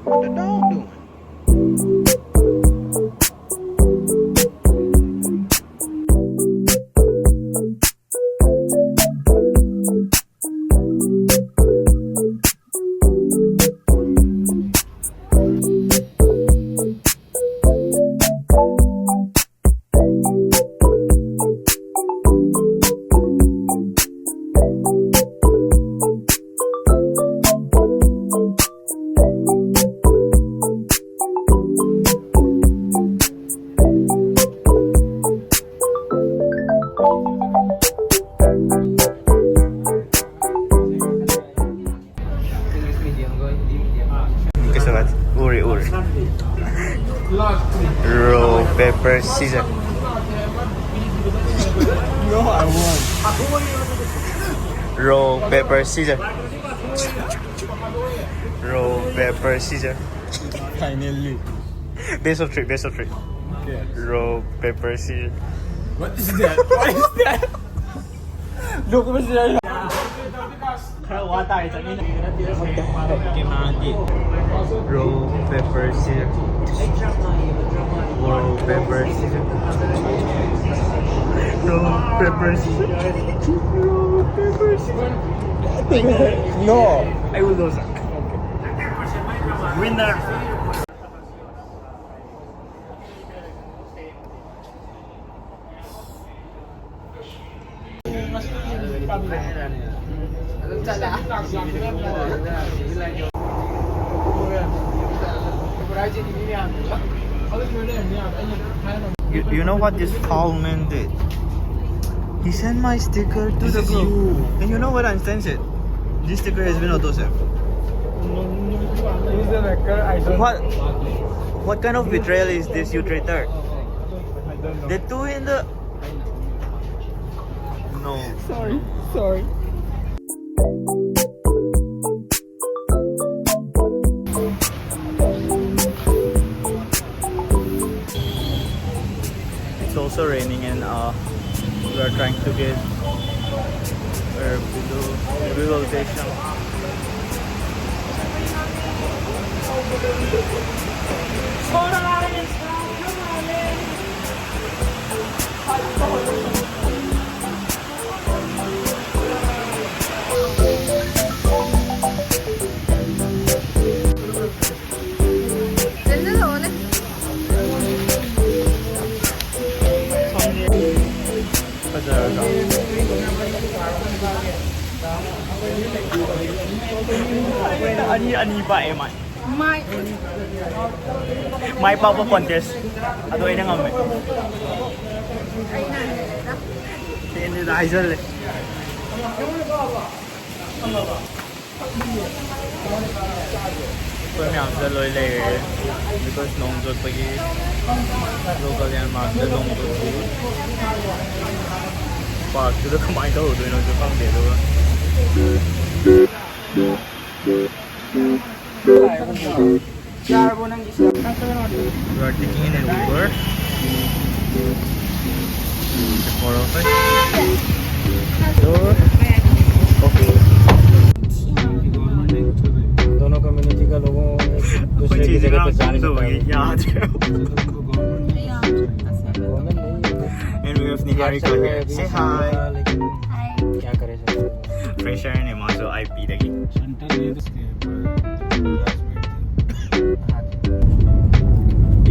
What the dog doing? Gusto ka? Uri. Roll, paper, scissors. No, I won. Roll, paper, scissors. Roll, paper, scissors. Finally. Best of three. Okay. Roll, paper, scissors. What is that? What is that? Look, what's that? Roll, paper, scissors. Roll, paper, scissors. Roll, paper, scissors. Roll, paper, scissors. No. I will lose. Winner. You know what this foul man did? He sent my sticker to the group. And you know what I said? This sticker has been autosaved. What kind of betrayal is this, you traitor? The two in the... No. Sorry. It's also raining and we are trying to get rehabilitation. Ani ba eh man? May papa contest. Ato ay nangam eh. Hindi na hazel eh. Kami ang daloy layer because nung dot pagi local yan mas dalong dot food. Pag sudah kumain daw doon ang pang dito. We are taking in an Uber. The four of us. Okay. दोनों community का लोगों दूसरे की जगह पे जाने नहीं पाएंगे। And we have Niharika here. Say hi. क्या करे sir? Fresher ne maso IP lagi.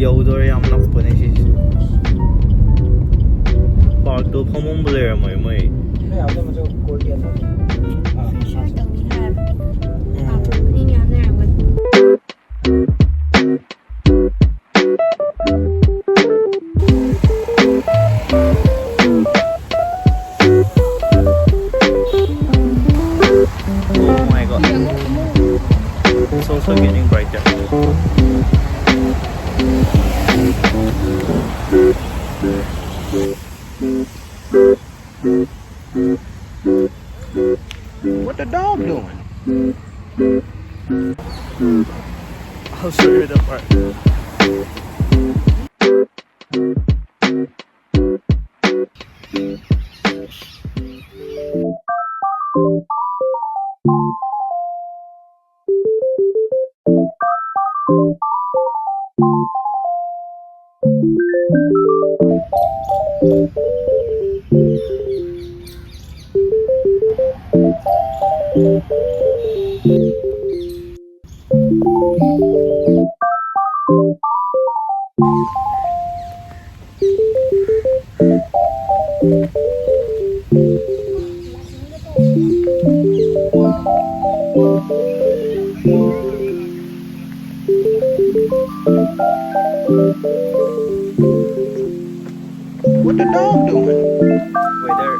Outdoor yung nak po na siya. Park to pamong blair mo mo eh. मैं आपने मुझे कॉल किया था। Oh my god. It's also getting brighter. What the dog doing? What the dog doing? Weather.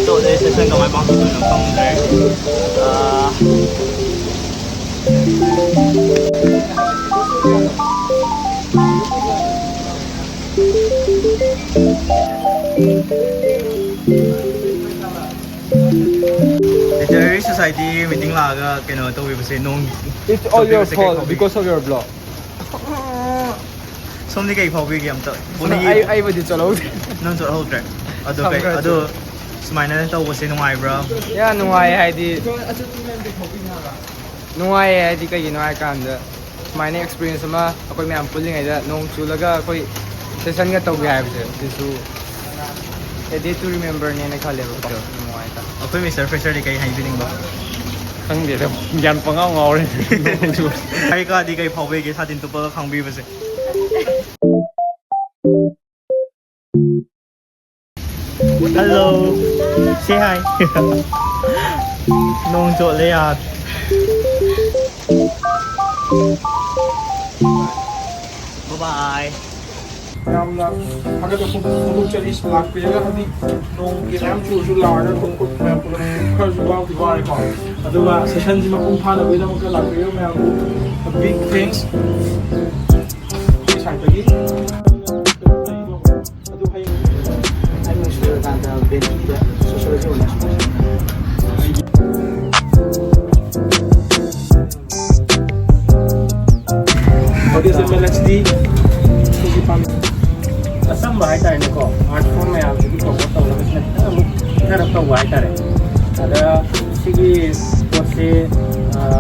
Chỗ đây sẽ xem có máy bóng của nó không đấy. Literary Society meeting laga keno to we say nong. It's all your fault because of your blog. Somni kay phobia game to. I would it's all Nong to hold track. Ado sumana to was in my bro. Yeah, nungai haidi. Nungai haidi kay ginawai kanda. Sumana experience ama akoy mayam pulling ai da nong chulaga akoy session ga tawbi haibse. Tisu a day to remember ni na khale ba nungai ta. Akoy Mr. Fisher di kay haibining ba. Khang de yan pa ngau ngau re. Ay ka di kay phobia ge sa tin to pa khang bi ba se. Hello. Say hi. Nong chỗ lấy à. Bye bye. ꯌꯥꯝꯅ ꯍꯟꯗꯛꯇ ꯐꯣꯡꯗꯣꯛꯆꯔꯤ ꯂꯥꯛꯄꯤꯔꯒ ꯍꯥꯏꯗꯤ ꯅꯣꯡꯒꯤ ꯃꯌꯥꯝ ꯆꯨꯔꯁꯨ ꯂꯥꯛꯑꯒ ꯈꯣꯡꯈꯨꯠ ꯃꯌꯥꯝ ꯈꯔꯁꯨ ꯋꯥꯕꯨꯗꯤ ꯋꯥꯔꯦꯀꯣ ꯑꯗꯨꯒ ꯁꯦꯁꯟꯁꯤ ꯃꯄꯨꯡ ꯐꯥꯅꯕꯒꯤꯗꯃꯛꯇ ꯂꯥꯛꯄꯤꯔꯤꯕ ꯃꯌꯥꯝꯕꯨ ꯕꯤగ్ ꯊꯦꯡꯛꯁ ꯑꯩꯈꯣꯏ ꯁꯥꯏꯠꯇꯒꯤ ꯑꯗꯨ ꯍꯌꯦꯡ ꯑꯩꯅ ꯁꯨꯔꯀꯥꯟꯗ ꯕꯦꯟꯀꯤꯗ ꯁꯣꯁꯤꯌꯣꯂꯣꯖꯤ ꯑꯣꯅꯔꯁ ꯑꯣꯗꯤꯌꯟꯁ ꯑꯦꯝ.ꯑꯦꯜ.ꯑꯦꯛꯁ.ꯗꯤ ꯑꯩꯈꯣꯏꯒꯤ ꯄꯥꯝꯃꯤ ꯑꯆꯝꯕ ꯍꯥꯏꯇꯥꯔꯦꯅꯦꯀꯣ ꯑꯥꯔꯠ ꯐꯣꯔꯝ ꯃꯌꯥꯝꯁꯤꯒꯤ ꯄ꯭ꯔꯣꯃꯣꯠ ꯇꯧꯅꯕꯁꯤꯅ ꯈꯤꯇꯪ ꯑꯃꯨꯛ ꯈꯔ ꯇꯧꯕ ꯍꯥꯏꯇꯥꯔꯦ ꯑꯗ ꯁꯤꯒꯤ ꯄꯣꯠꯁꯦ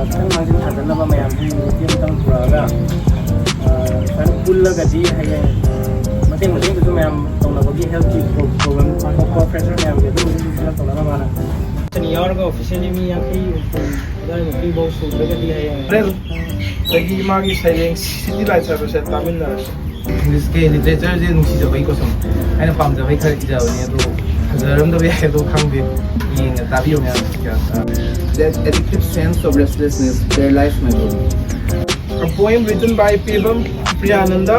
ꯈꯤꯇꯪ ꯃꯥꯡꯖꯤꯟ ꯊꯥꯖꯟꯅꯕ ꯃꯌꯥꯝꯁꯤ ꯌꯨꯅꯤꯇꯤ ꯑꯃꯇꯪ ꯄꯨꯔꯛꯑꯒ ꯁꯨꯃꯥꯏꯅ ꯄꯨꯜꯂꯒꯗꯤ ꯍꯌꯦꯡ ꯃꯇꯦꯡꯗꯁꯨ ꯃꯌꯥꯝ ꯇꯧꯅꯕꯒꯤ ꯍꯦꯜꯊꯀꯤ ꯄ꯭ꯔꯣꯕ꯭ꯂꯦꯝ ꯑꯇꯣꯞꯄ ꯐ꯭ꯔꯦꯁꯔ ꯃꯌꯥꯝꯒꯤ ꯑꯗꯨꯝꯕꯁꯨ ꯐꯤꯜ ꯇꯧꯅꯅꯕ ꯌꯥꯎꯔꯒ ꯑꯣꯐꯤꯁꯤꯌꯦꯜꯂꯤ ꯃꯤ 50 ꯑꯗꯨꯋꯥꯏꯃꯨꯛꯀꯤꯐꯥꯎ ꯁꯨꯗ꯭ꯔꯒꯗꯤ ꯍꯌꯦꯡ ꯑꯗꯒꯤ ꯃꯥꯒꯤ ꯁꯩꯔꯦꯡ ꯁꯤꯇꯤ ꯂꯥꯏꯠ ꯍꯥꯏꯕꯁꯦ ꯇꯥꯃꯤꯟꯅꯔꯁꯤ ꯏꯪꯂꯤꯁꯀꯤ ꯂꯤꯇꯔꯦꯆꯔꯁꯦ ꯅꯨꯡꯁꯤꯖꯕꯒꯤꯀꯣ ꯁꯨꯝ ꯑꯩꯅ ꯄꯥꯝꯖꯕꯩ ꯈꯔ ꯏꯖꯕꯅꯤ ꯑꯗꯣ ꯐꯖꯔꯝꯗꯕ ꯌꯥꯏ ꯑꯗꯣ ꯈꯪꯗꯦ ꯌꯦꯡꯉ ꯇꯥꯕꯤꯌꯨ ꯃꯌꯥꯝ That addictive sense of restlessness paralyzed my body. A poem written by Pibam Priyananda.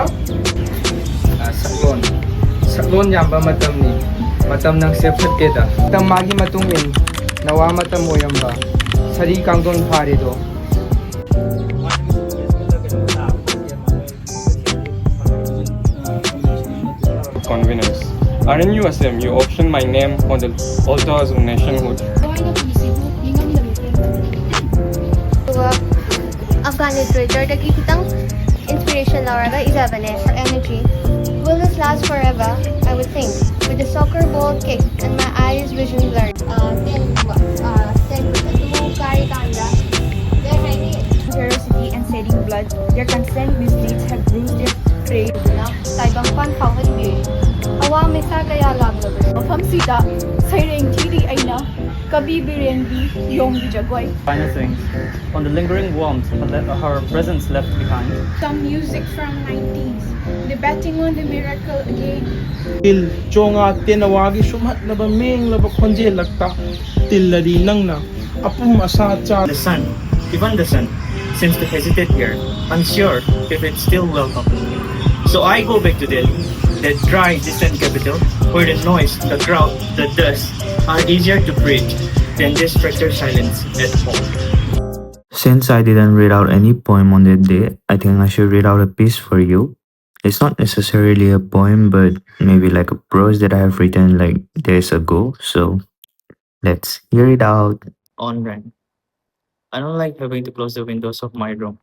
Saklon yamba matamni. Matam nang sepsatkeda. Tam magi matungin. Nawa matam moyamba. Sari kangdon parido. Conveners. Aren't you a Sam? You auctioned my name on the altars of nationhood. Afghan literature dagi kitang inspiration lauraga izabane for energy. Will this last forever? I would think. With the soccer ball kick and my eyes vision blurred. Ferocity and shedding blood, their constant misdeeds have bruised their prey. Taibang pan pawalibiyay. Awa may sagaya laglaber. Mafamsita, sayreng tiri ay na, kabibirenbi, yong bijagway. Final things. On the lingering warmth her presence left behind. Some music from 90s, debating on the miracle again. Til chonga tenawagi sumhat na ba ming laba khonje lagta tilladi nangna apum asa cha. The sun, even the sun, seems to hesitate here, unsure if it's still welcome. So I go back to Delhi, that dry, distant capital, where the noise, the crowd, the dust are easier to breathe than this fractured silence at home. Since I didn't read out any poem on that day, I think I should read out a piece for you. It's not necessarily a poem, but maybe like a prose that I have written like days ago. So let's hear it out. On rent. I don't like having to close the windows of my room,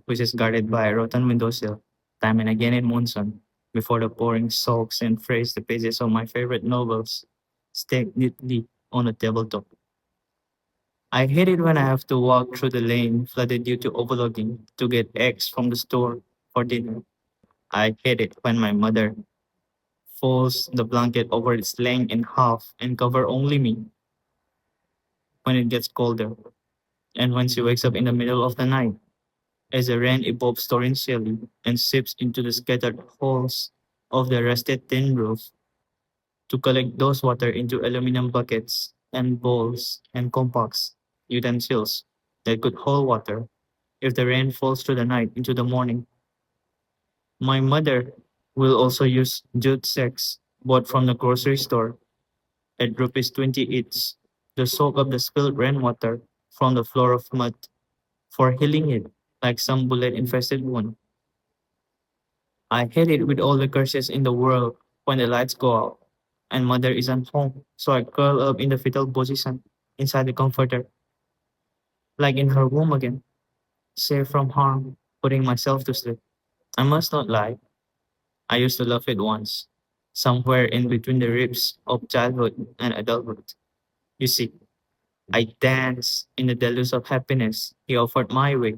which is guarded by a rotten windowsill, time and again in monsoon, before the pouring soaks and frays the pages of my favorite novels stacked neatly on a tabletop. I hate it when I have to walk through the lane flooded due to overloading to get eggs from the store for dinner. I hate it when my mother folds the blanket over its length in half and cover only me when it gets colder, and when she wakes up in the middle of the night as the rain evolves torrentially and seeps into the scattered holes of the rusted tin roof to collect those water into aluminum buckets and bowls and compacts utensils that could hold water if the rain falls through the night into the morning. My mother will also use jute sacks bought from the grocery store at rupees 20 each to soak up the spilled rainwater from the floor of mud for healing it like some bullet infested wound. I hate it with all the curses in the world when the lights go out and mother isn't home, so I curl up in the fetal position inside the comforter, like in her womb again, safe from harm, putting myself to sleep. I must not lie, I used to love it once, somewhere in between the ribs of childhood and adulthood. You see, I danced in the deluge of happiness he offered my way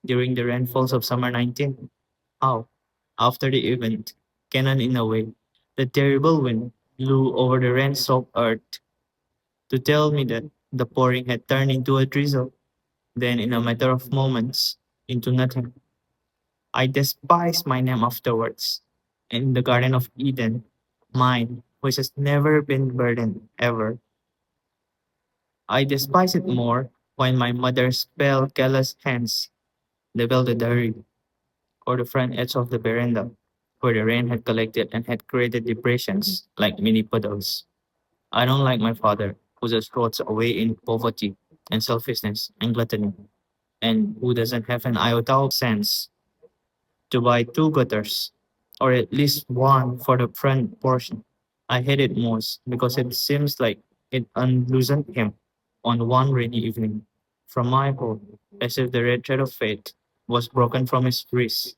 during the rainfalls of summer 19. How, after the event, canon in a way, the terrible wind blew over the rain-soaked earth to tell me that the pouring had turned into a drizzle, then in a matter of moments, into nothing. I despised my name afterwards. In the Garden of Eden, mine, which has never been burdened ever. I despise it more when my mother's pale, callous hands leveled the diary or the front edge of the veranda, where the rain had collected and had created depressions like mini puddles. I don't like my father, who just rots away in poverty and selfishness and gluttony, and who doesn't have an iota of sense to buy two gutters, or at least one for the front portion. I hate it most because it seems like it unloosened him on one rainy evening from my home, as if the red thread of fate was broken from his wrist,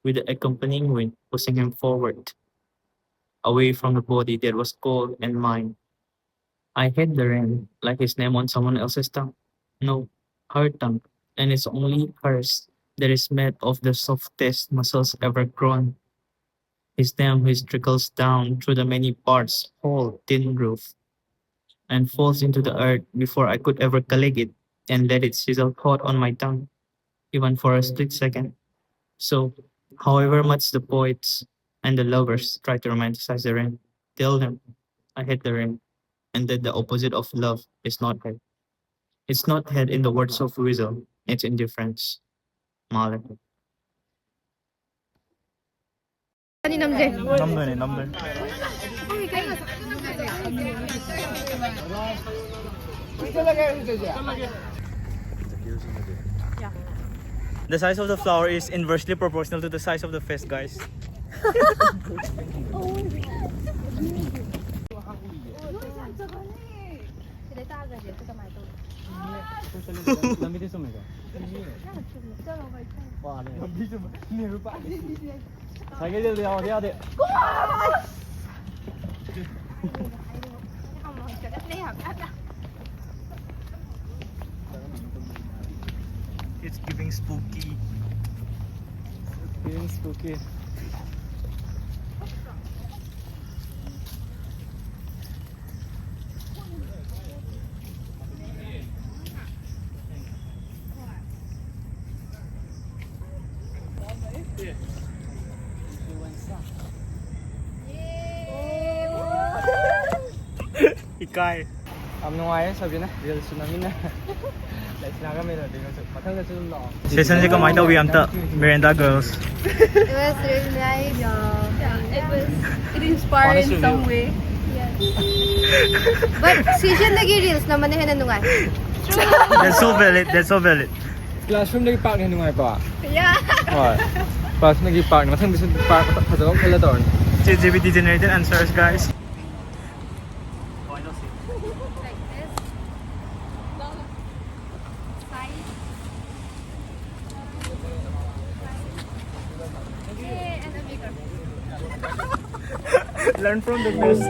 with the accompanying wind pushing him forward, away from the body that was cold and mine. I hate the rain, like his name on someone else's tongue. No, her tongue, and it's only hers that is made of the softest muscles ever grown. His name which trickles down through the many parts, whole tin roof, and falls into the earth before I could ever collect it and let it sizzle hot on my tongue, even for a split second. So, however much the poets and the lovers try to romanticize the rain, tell them I hate the rain, and that the opposite of love is not hate. It's not hate in the words of Weasel, it's indifference. Male. The size of the flower is inversely proportional to the size of the fist, guys. It's giving spooky. Feeling spooky. Ikay. Nungayan, sabi na, reels namin na. Let's na kami na, matang na sunod na ako. Session si kamay daw yung Miranda girls. It was really nice. It inspired in some way. But season lagi reels naman na hinanungan. That's so valid. That's so valid. Classroom lagi park na nungay pa. Yeah. What? Class lagi park na, matang bisan park, patalong kala doon. ChatGPT generated answers, guys. Like this. Size. Yay, and a bigger. Learn from the best.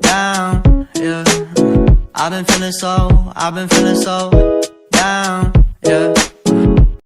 Down, yeah. I've been feeling so